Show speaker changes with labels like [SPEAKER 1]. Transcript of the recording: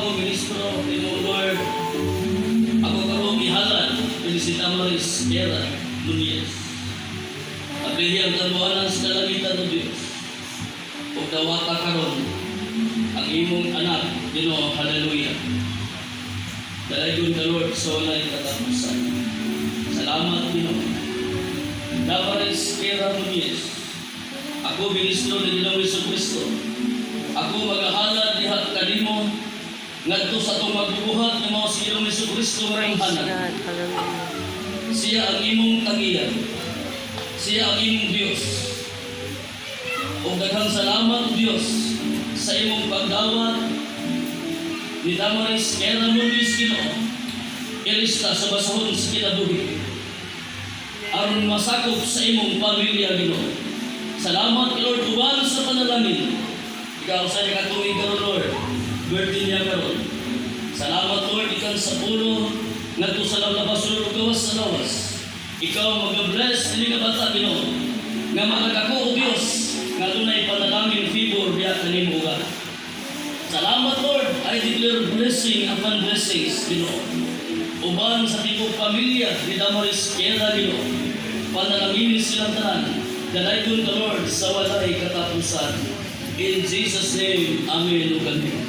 [SPEAKER 1] ako ministro Pinoy Lord. Ako karon gihalad kini si Damaris Era Nunez. Abrihang kabuanan sa kalangitan ng Diyos. O dawata karon ang imong anak, Ginoo, hallelujah. Dalaygon ka Lord sa walay katapusan. Salamat Ginoo. Damaris Era Nunez. Ako ministro ni Ginoong Jesucristo. Ako magahalad diha kanimo ngadto sa atong magbubuhat ng mga Ginoong Jesucristo nga hanad. Siya ang imong tagiyan. Siya ang imong Dios. O daghang salamat Dios sa imong pagdawat ni Damaris Era Nunez Ginoo. Ilista sa basahon sa kinabuhi. Aron masakop sa imong pamilya Ginoo. Salamat Lord uban sa panalangin. Ikaw sa iyang katuig karon Lord. Birthday niya karon. Salamat Lord ikan sa puno ngadto sa labas ug gawas sa lawas. Ikaw mag-bless ini nga bata Ginoo. Nga makadako og Dios nga dunay panalangin favor biya kanimo uga. Salamat Lord, I declare blessing upon blessings Ginoo. Uban sa tipong pamilya ni Damaris Era Ginoo. Panalangin silang tanan. Dalaygon ka Lord sa walay katapusan. In Jesus' name, Amen.